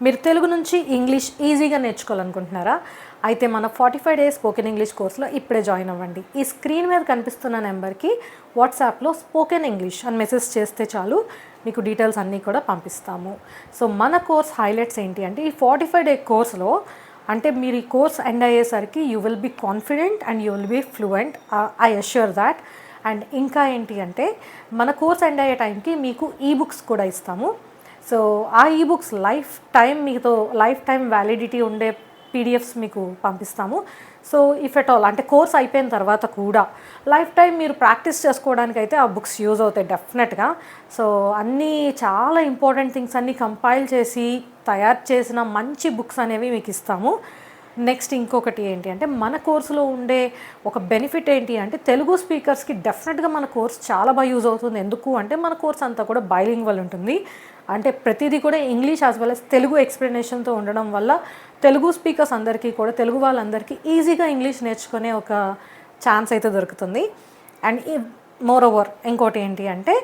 మీరు తెలుగు నుంచి ఇంగ్లీష్ ఈజీగా నేర్చుకోవాలనుకుంటున్నారా? అయితే మన 45 డేస్ స్పోకెన్ ఇంగ్లీష్ కోర్స్లో ఇప్పుడే జాయిన్ అవ్వండి. ఈ స్క్రీన్ మీద కనిపిస్తున్న నెంబర్కి వాట్సాప్లో స్పోకెన్ ఇంగ్లీష్ అని మెసేజ్ చేస్తే చాలు, మీకు డీటెయిల్స్ అన్నీ కూడా పంపిస్తాము. సో మన కోర్స్ హైలైట్స్ ఏంటి అంటే, ఈ 45 డే కోర్స్లో అంటే మీరు ఈ కోర్స్ ఎండ్ అయ్యేసరికి you will be confident and you will be fluent, I assure that. And ఇంకా ఏంటి అంటే, మన కోర్స్ ఎండ్ అయ్యే టైంకి మీకు ఈబుక్స్ కూడా ఇస్తాము. సో ఆ ఈబుక్స్ లైఫ్ టైం వ్యాలిడిటీ ఉండే పీడిఎఫ్స్ మీకు పంపిస్తాము. సో ఇఫ్ ఎట్ ఆల్ అంటే కోర్స్ అయిపోయిన తర్వాత కూడా లైఫ్ టైం మీరు ప్రాక్టీస్ చేసుకోవడానికి అయితే ఆ బుక్స్ యూజ్ అవుతాయి డెఫినెట్గా. సో అన్నీ చాలా ఇంపార్టెంట్ థింగ్స్ అన్నీ కంపైల్ చేసి తయారు చేసిన మంచి బుక్స్ అనేవి మీకు ఇస్తాము. నెక్స్ట్ ఇంకొకటి ఏంటి అంటే, మన కోర్సులో ఉండే ఒక బెనిఫిట్ ఏంటి అంటే, తెలుగు స్పీకర్స్కి డెఫినెట్గా మన కోర్స్ చాలా బాగా యూజ్ అవుతుంది. ఎందుకు అంటే మన కోర్స్ అంతా కూడా బైలింగ్వల్ ఉంటుంది. అంటే ప్రతిదీ కూడా English as well as Telugu ఎక్స్ప్లెనేషన్తో ఉండడం వల్ల తెలుగు స్పీకర్స్ అందరికీ కూడా, తెలుగు వాళ్ళందరికీ ఈజీగా ఇంగ్లీష్ నేర్చుకునే ఒక ఛాన్స్ అయితే దొరుకుతుంది. అండ్ మోర్ ఓవర్ ఇంకోటి ఏంటి అంటే,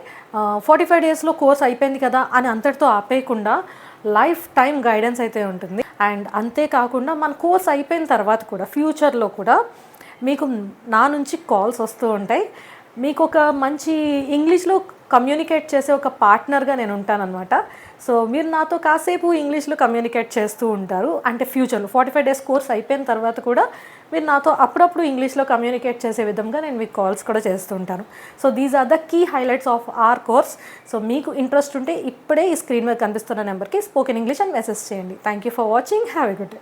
45 డేస్లో కోర్స్ అయిపోయింది కదా అని అంతటితో ఆపేయకుండా లైఫ్ టైం గైడెన్స్ అయితే ఉంటుంది. అండ్ అంతేకాకుండా మన కోర్స్ అయిపోయిన తర్వాత కూడా ఫ్యూచర్లో కూడా మీకు నా నుంచి కాల్స్ వస్తూ ఉంటాయి. మీకు ఒక మంచి ఇంగ్లీష్లో కమ్యూనికేట్ చేసే ఒక పార్ట్నర్గా నేను ఉంటానన్నమాట. సో మీరు నాతో కాసేపు ఇంగ్లీష్లో కమ్యూనికేట్ చేస్తూ ఉంటారు. అంటే ఫ్యూచర్లో 45 డేస్ కోర్స్ అయిపోయిన తర్వాత కూడా మీరు నాతో అప్పుడప్పుడు ఇంగ్లీష్లో కమ్యూనికేట్ చేసే విధంగా నేను మీకు కాల్స్ కూడా చేస్తూ ఉంటాను. So these are the key highlights of our course. So మీకు ఇంట్రెస్ట్ ఉంటే ఇప్పుడే ఈ స్క్రీన్ మీద కనిపిస్తున్న నెంబర్కి స్పోకెన్ ఇంగ్లీష్ అని మెసేజ్ చేయండి. Thank you for watching. Have a good day.